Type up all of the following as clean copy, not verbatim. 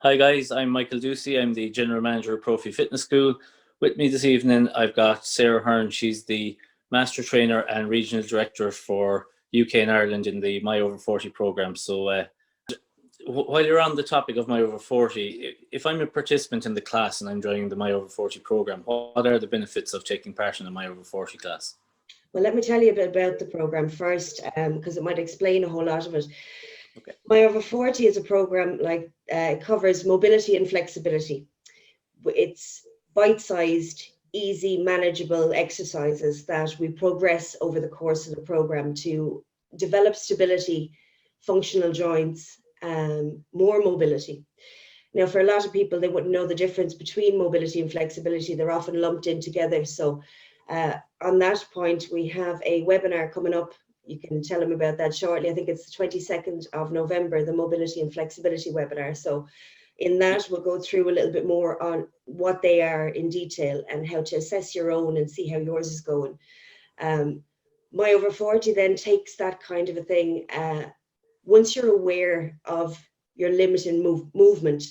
Hi guys, I'm Michael Ducey. I'm the General Manager of Profi Fitness School. With me this evening, I've got Sarah Hearn. She's the Master Trainer and Regional Director for UK and Ireland in the myover40 program. So while you're on the topic of myover40, if I'm a participant in the class and I'm joining the myover40 program, what are the benefits of taking part in the myover40 class? Well, let me tell you a bit about the program first, because it might explain a whole lot of it. Okay. myover40 is a program it covers mobility and flexibility. It's bite-sized, easy, manageable exercises that we progress over the course of the program to develop stability, functional joints, more mobility. Now, for a lot of people, they wouldn't know the difference between mobility and flexibility. They're often lumped in together. So on that point, we have a webinar coming up. You can tell them about that shortly. I think it's the 22nd of November, the mobility and flexibility webinar. So in that, we'll go through a little bit more on what they are in detail and how to assess your own and see how yours is going. myover40 then takes that kind of a thing. Once you're aware of your limiting movement,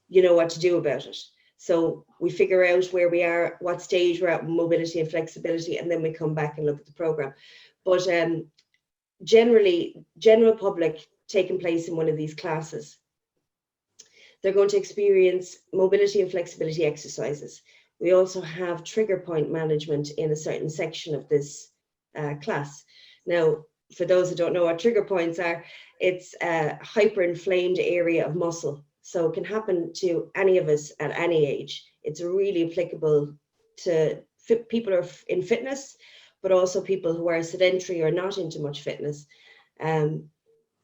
you know what to do about it. So we figure out where we are, what stage we're at with mobility and flexibility, and then we come back and look at the program. But generally, general public taking place in one of these classes, they're going to experience mobility and flexibility exercises. We also have trigger point management in a certain section of this class. Now, for those who don't know what trigger points are, it's a hyperinflamed area of muscle. So it can happen to any of us at any age. It's really applicable to people who are in fitness, but also people who are sedentary or not into much fitness.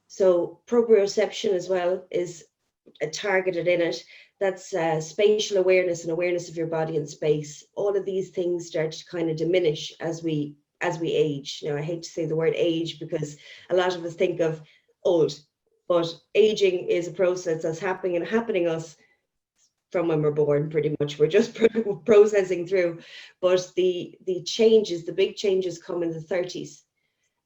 So proprioception as well is targeted in it. That's spatial awareness and awareness of your body and space. All of these things start to kind of diminish as we age. Now, I hate to say the word age because a lot of us think of old, but aging is a process that's happening us from when we're born. Pretty much, we're just processing through. But the changes, the big changes, come in the 30s,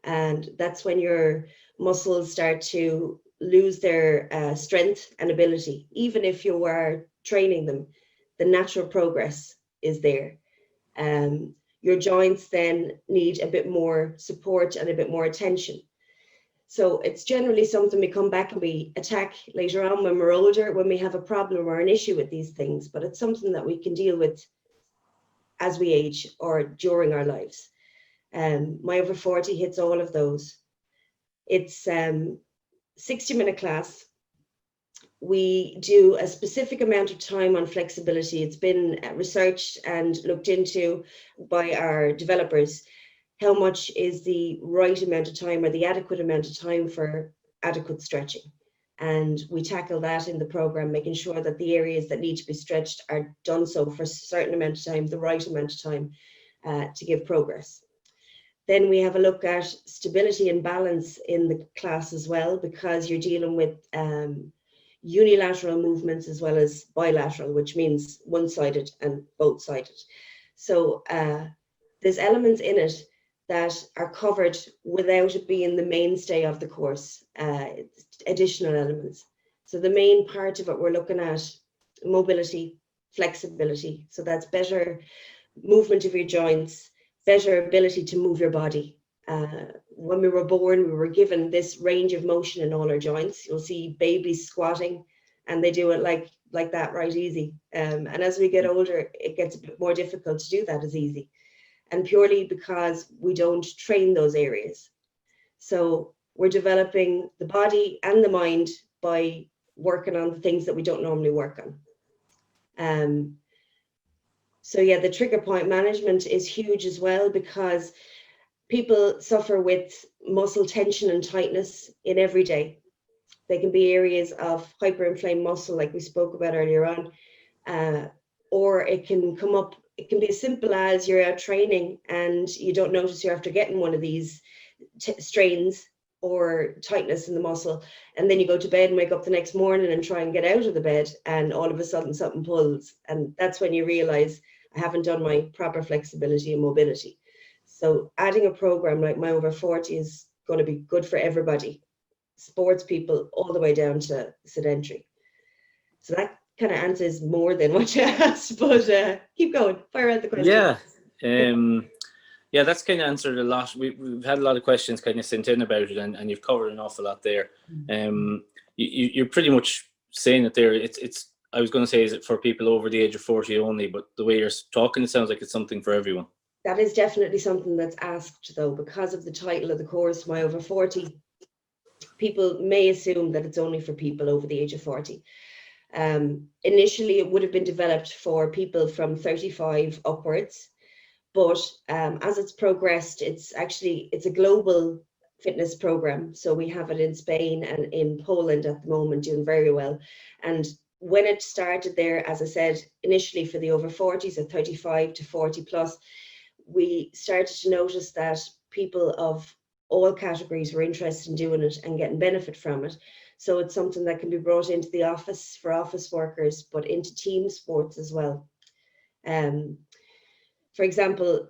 and that's when your muscles start to lose their strength and ability. Even if you are training them, the natural progress is there. Your joints then need a bit more support and a bit more attention. So it's generally something we come back and we attack later on when we're older, when we have a problem or an issue with these things, but it's something that we can deal with as we age or during our lives. myover40 hits all of those. It's 60-minute class. We do a specific amount of time on flexibility. It's been researched and looked into by our developers. How much is the right amount of time or the adequate amount of time for adequate stretching? And we tackle that in the program, making sure that the areas that need to be stretched are done so for a certain amount of time, the right amount of time to give progress. Then we have a look at stability and balance in the class as well, because you're dealing with unilateral movements as well as bilateral, which means one-sided and both-sided. So there's elements in it that are covered without it being the mainstay of the course, additional elements. So the main part of it, we're looking at mobility, flexibility. So that's better movement of your joints, better ability to move your body. When we were born, we were given this range of motion in all our joints. You'll see babies squatting and they do it like that, right easy. And as we get older, it gets a bit more difficult to do that as easy. And purely because we don't train those areas. So we're developing the body and the mind by working on the things that we don't normally work on. So yeah, the trigger point management is huge as well, because people suffer with muscle tension and tightness in every day. They can be areas of hyperinflamed muscle, like we spoke about earlier on, or it can come up. It can be as simple as you're out training and you don't notice you're after getting one of these strains or tightness in the muscle, and then you go to bed and wake up the next morning and try and get out of the bed, and all of a sudden something pulls, and that's when you realize I haven't done my proper flexibility and mobility. So adding a program like myover40 is going to be good for everybody, sports people all the way down to sedentary. So that kind of answers more than what you asked, but keep going, fire out the question. Yeah, that's kind of answered a lot. We've had a lot of questions kind of sent in about it, and you've covered an awful lot there. You're pretty much saying it there. It's I was going to say, is it for people over the age of 40 only? But the way you're talking, it sounds like it's something for everyone. That is definitely something that's asked, though, because of the title of the course, myover40. People may assume that it's only for people over the age of 40. Initially, it would have been developed for people from 35 upwards, but as it's progressed, it's a global fitness program. So we have it in Spain and in Poland at the moment, doing very well. And when it started there, as I said, initially for the over 40s, at 35 to 40 plus, we started to notice that people of all categories were interested in doing it and getting benefit from it. So it's something that can be brought into the office for office workers, but into team sports as well. For example,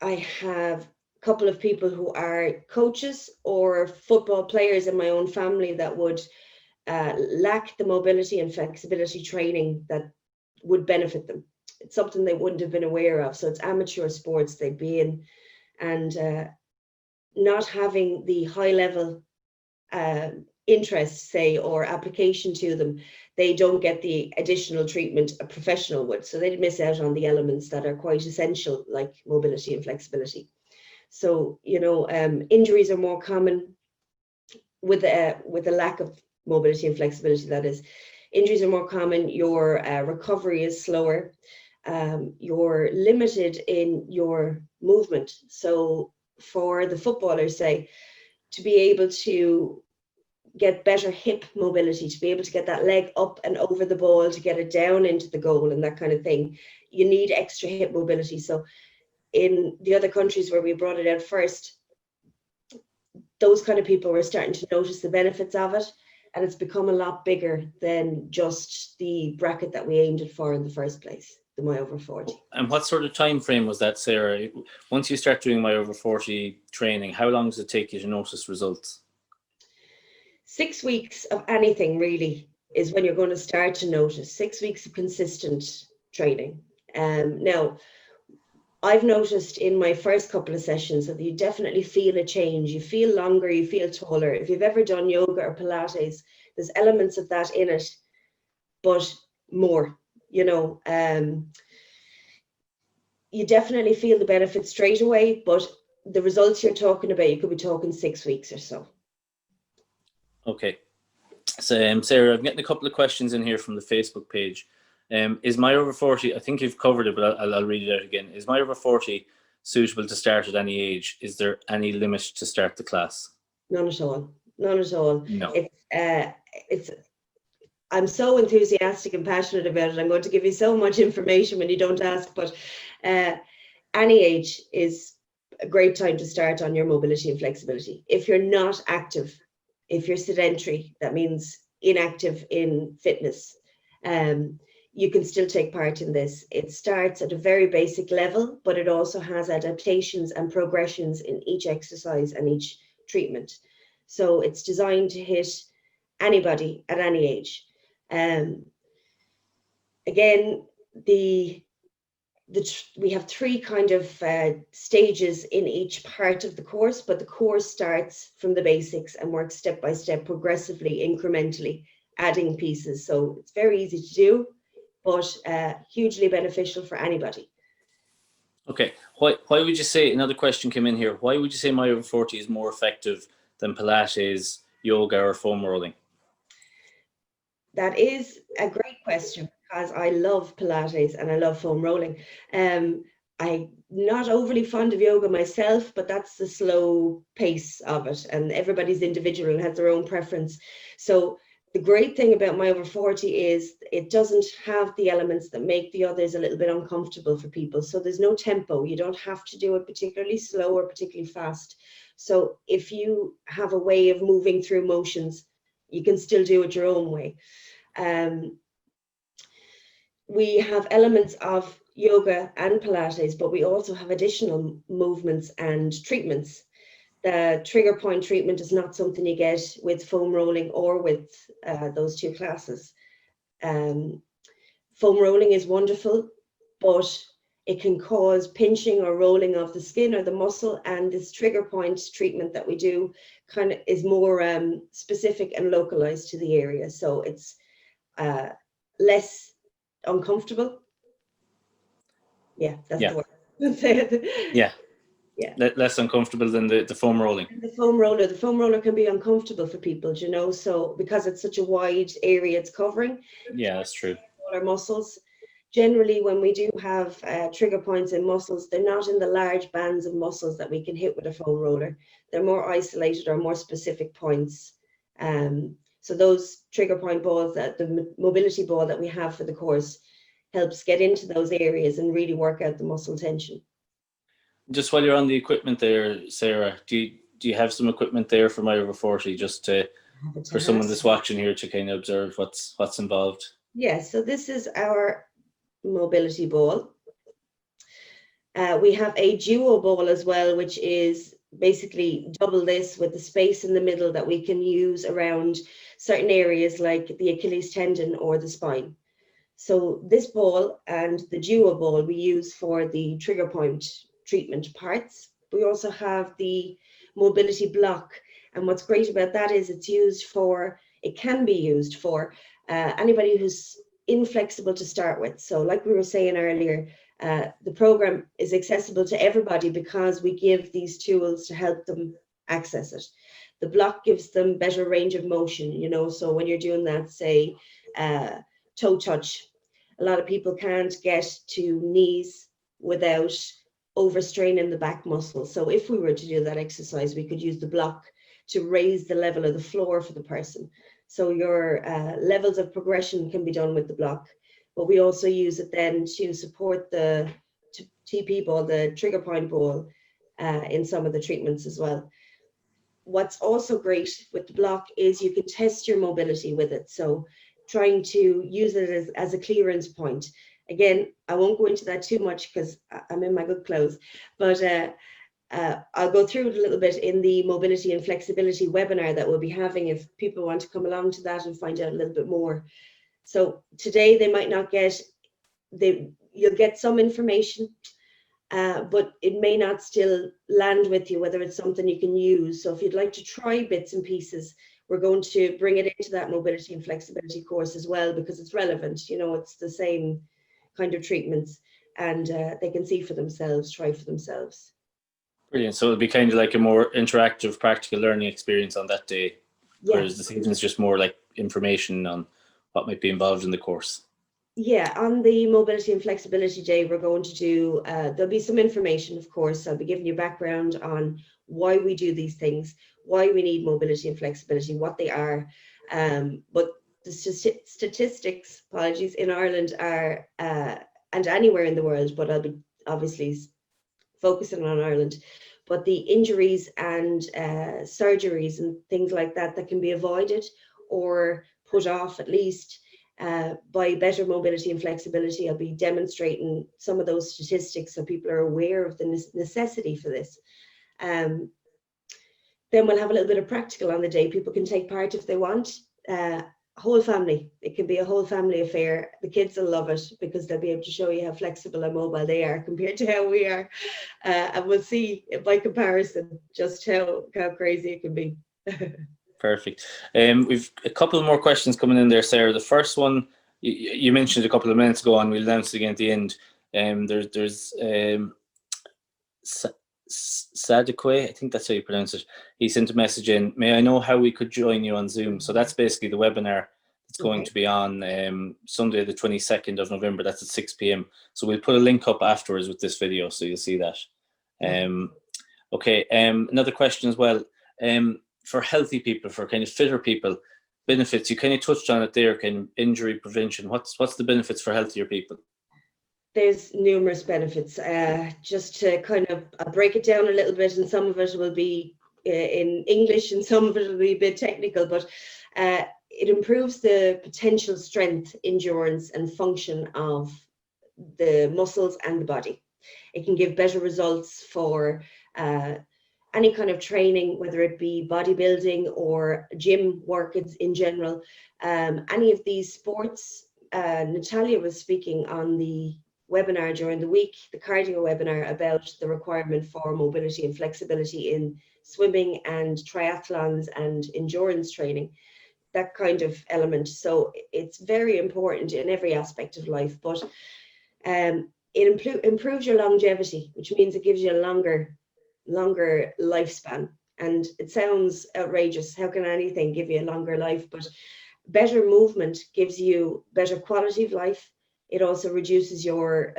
I have a couple of people who are coaches or football players in my own family that would lack the mobility and flexibility training that would benefit them. It's something they wouldn't have been aware of. So it's amateur sports they'd be in, and not having the high level interest, say, or application to them, they don't get the additional treatment a professional would. So they'd miss out on the elements that are quite essential, like mobility and flexibility. So, injuries are more common with a lack of mobility and flexibility, that is. Injuries are more common, your recovery is slower, you're limited in your movement. So for the footballers, say, to be able to get better hip mobility, to be able to get that leg up and over the ball, to get it down into the goal and that kind of thing, you need extra hip mobility. So in the other countries where we brought it out first, those kind of people were starting to notice the benefits of it, and it's become a lot bigger than just the bracket that we aimed it for in the first place, the myover40. And what sort of time frame was that, Sarah? Once you start doing myover40 training, how long does it take you to notice results? 6 weeks of anything really is when you're going to start to notice. 6 weeks of consistent training. Now, I've noticed in my first couple of sessions that you definitely feel a change. You feel longer, you feel taller. If you've ever done yoga or Pilates, there's elements of that in it, but more, you definitely feel the benefits straight away, but the results you're talking about, you could be talking 6 weeks or so. Okay. So, Sarah, I'm getting a couple of questions in here from the Facebook page. Is myover40, I think you've covered it, but I'll read it out again. Is myover40 suitable to start at any age? Is there any limit to start the class? None at all. None at all. No. I'm so enthusiastic and passionate about it. I'm going to give you so much information when you don't ask, but any age is a great time to start on your mobility and flexibility. If you're not active, if you're sedentary, that means inactive in fitness, you can still take part in this. It starts at a very basic level, but it also has adaptations and progressions in each exercise and each treatment. So it's designed to hit anybody at any age. Again, we have three kind of stages in each part of the course, but the course starts from the basics and works step by step, progressively, incrementally, adding pieces. So it's very easy to do, but hugely beneficial for anybody. Okay. Why would you say, another question came in here, why would you say myover40 is more effective than Pilates, yoga, or foam rolling? That is a great question, because I love Pilates and I love foam rolling. I'm not overly fond of yoga myself, but that's the slow pace of it, and everybody's individual and has their own preference. So the great thing about myover40 is it doesn't have the elements that make the others a little bit uncomfortable for people. So there's no tempo. You don't have to do it particularly slow or particularly fast. So if you have a way of moving through motions, you can still do it your own way. We have elements of yoga and Pilates, but we also have additional movements and treatments. The trigger point treatment is not something you get with foam rolling or with those two classes. Foam rolling is wonderful, but it can cause pinching or rolling of the skin or the muscle, and this trigger point treatment that we do kind of is more specific and localized to the area. So it's less uncomfortable. Yeah, that's the word. Yeah. Yeah. Less uncomfortable than the foam rolling. The foam roller can be uncomfortable for people, you know, so because it's such a wide area it's covering. Yeah, that's true. All our muscles. Generally, when we do have trigger points in muscles, they're not in the large bands of muscles that we can hit with a foam roller. They're more isolated or more specific points. So those trigger point balls, that the mobility ball that we have for the course, helps get into those areas and really work out the muscle tension. Just while you're on the equipment there, Sarah, do you have some equipment there for myover40 just for someone that's watching here to kind of observe what's involved? Yeah, so this is our mobility ball. We have a duo ball as well, which is basically double this with the space in the middle that we can use around certain areas like the Achilles tendon or the spine. So this ball and the duo ball we use for the trigger point treatment parts. We also have the mobility block. And what's great about that is it can be used for anybody who's inflexible to start with. So like we were saying earlier, the program is accessible to everybody because we give these tools to help them access it. The block gives them better range of motion, you know, so when you're doing that, say, toe touch, a lot of people can't get to knees without overstraining the back muscle. So if we were to do that exercise, we could use the block to raise the level of the floor for the person. So your levels of progression can be done with the block, but we also use it then to support the TP ball, the trigger point ball, in some of the treatments as well. What's also great with the block is you can test your mobility with it. So trying to use it as a clearance point. Again, I won't go into that too much because I'm in my good clothes, but I'll go through it a little bit in the mobility and flexibility webinar that we'll be having if people want to come along to that and find out a little bit more. So today they might not get, you'll get some information, but it may not still land with you, whether it's something you can use. So if you'd like to try bits and pieces, we're going to bring it into that mobility and flexibility course as well, because it's relevant, you know, it's the same kind of treatments, and they can see for themselves, try for themselves. Brilliant. So it'll be kind of like a more interactive, practical learning experience on that day, whereas this evening is just more like information on what might be involved in the course. Yeah, on the mobility and flexibility day, we're going to do, there'll be some information, of course. I'll be giving you background on why we do these things, why we need mobility and flexibility, what they are. But the statistics, apologies, in Ireland are, and anywhere in the world, but I'll be obviously focusing on Ireland, but the injuries and surgeries and things like that that can be avoided or put off at least by better mobility and flexibility. I'll be demonstrating some of those statistics so people are aware of the necessity for this. Then we'll have a little bit of practical on the day. People can take part if they want. Whole family. It can be a whole family affair. The kids will love it because they'll be able to show you how flexible and mobile they are compared to how we are. And we'll see by comparison just how crazy it can be. Perfect. We've a couple more questions coming in there, Sarah. The first one, you mentioned a couple of minutes ago, and we'll announce it again at the end. There's Sadekwe, I think that's how you pronounce it. He sent a message in, may I know how we could join you on Zoom? So that's basically the webinar that's going to be on Sunday the 22nd of November. That's at 6 p.m. So we'll put a link up afterwards with this video, so you'll see that. Okay, another question as well. For healthy people, for kind of fitter people, benefits, you kind of touched on it there, kind of injury prevention. What's the benefits for healthier people? There's numerous benefits. Just to kind of break it down a little bit, and some of it will be in English and some of it will be a bit technical, but it improves the potential strength, endurance and function of the muscles and the body. It can give better results for any kind of training, whether it be bodybuilding or gym work in general. Any of these sports, Natalia was speaking on the webinar during the week, the cardio webinar, about the requirement for mobility and flexibility in swimming and triathlons and endurance training, that kind of element. So it's very important in every aspect of life, but it improves your longevity, which means it gives you a longer lifespan. And it sounds outrageous. How can anything give you a longer life? But better movement gives you better quality of life. It also reduces your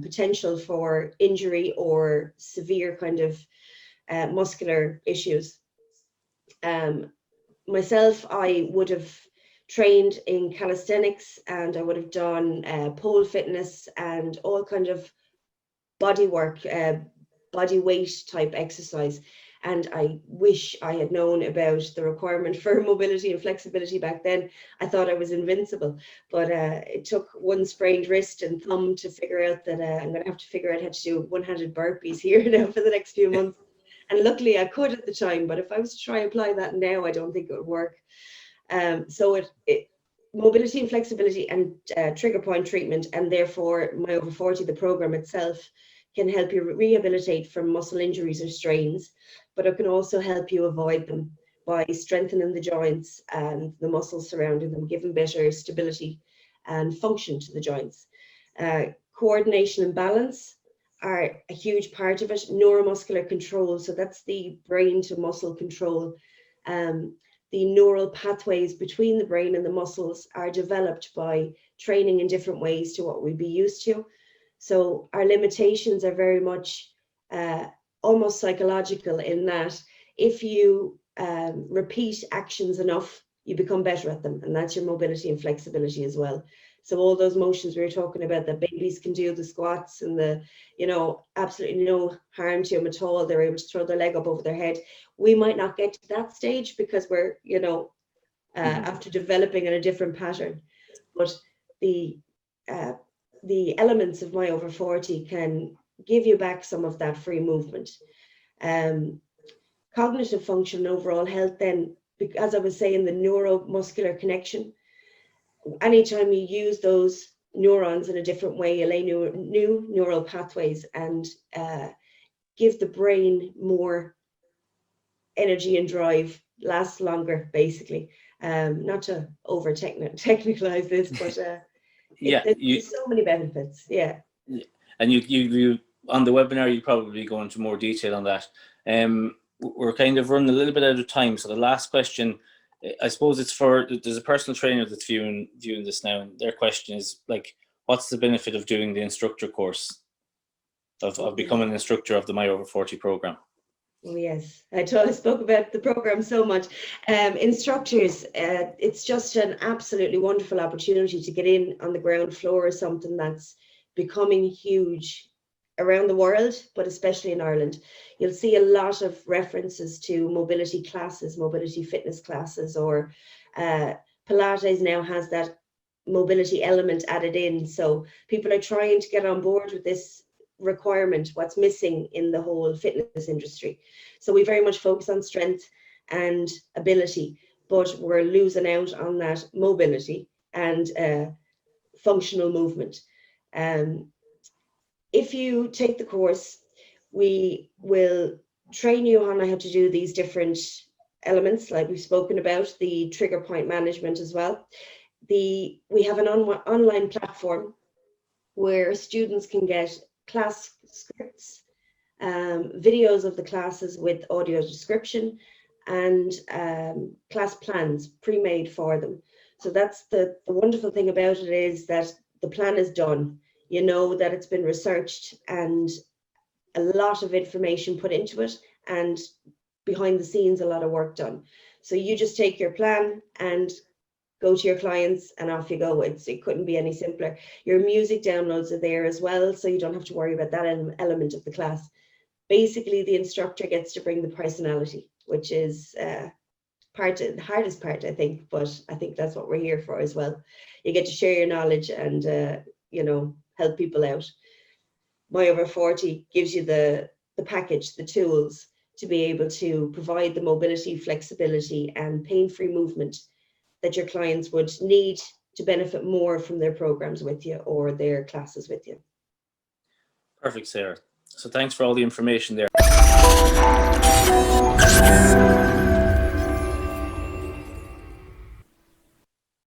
potential for injury or severe kind of muscular issues. Myself, I would have trained in calisthenics, and I would have done pole fitness and all kind of body work, body weight type exercise. And I wish I had known about the requirement for mobility and flexibility back then. I thought I was invincible, but it took one sprained wrist and thumb to figure out that I'm going to have to figure out how to do one-handed burpees here now for the next few months. And luckily I could at the time, but if I was to try and apply that now, I don't think it would work. So mobility and flexibility and trigger point treatment, and therefore myover40, the program itself, can help you rehabilitate from muscle injuries or strains, but it can also help you avoid them by strengthening the joints and the muscles surrounding them, giving better stability and function to the joints. Coordination and balance are a huge part of it. Neuromuscular control, so that's the brain to muscle control. The neural pathways between the brain and the muscles are developed by training in different ways to what we'd be used to. So our limitations are very much almost psychological, in that if you repeat actions enough, you become better at them. And that's your mobility and flexibility as well. So all those motions we were talking about that babies can do, the squats and the, absolutely no harm to them at all. They're able to throw their leg up over their head. We might not get to that stage because we're, after developing in a different pattern. But the elements of myover40 can give you back some of that free movement. Cognitive function and overall health, then, as I was saying, the neuromuscular connection. Anytime you use those neurons in a different way, you lay new neural pathways and give the brain more energy and drive, lasts longer, basically. Not to over technicalize this, but there's so many benefits. Yeah. And you on the webinar, you probably go into more detail on that. We're kind of running a little bit out of time, so the last question, I suppose it's there's a personal trainer that's viewing this now, and their question is like, what's the benefit of doing the instructor course, of becoming an instructor of the myover40 program? Oh yes, I spoke about the program so much. Instructors, it's just an absolutely wonderful opportunity to get in on the ground floor of something that's becoming huge around the world, but especially in Ireland. You'll see a lot of references to mobility classes, mobility fitness classes, or Pilates now has that mobility element added in. So people are trying to get on board with this requirement, what's missing in the whole fitness industry. So we very much focus on strength and ability, but we're losing out on that mobility and functional movement. If you take the course, we will train you on how to do these different elements, like we've spoken about, the trigger point management as well. We have an online platform where students can get class scripts, videos of the classes with audio description, and class plans pre-made for them. So that's the wonderful thing about it, is that the plan is done. You know that it's been researched and a lot of information put into it, and behind the scenes a lot of work done. So you just take your plan and go to your clients and off you go. It couldn't be any simpler. Your music downloads are there as well, so you don't have to worry about that element of the class. Basically, the instructor gets to bring the personality, which is the hardest part, I think, but I think that's what we're here for as well. You get to share your knowledge and help people out. myover40 gives you the package, the tools to be able to provide the mobility, flexibility, and pain-free movement that your clients would need to benefit more from their programs with you or their classes with you. Perfect, Sarah. So thanks for all the information there.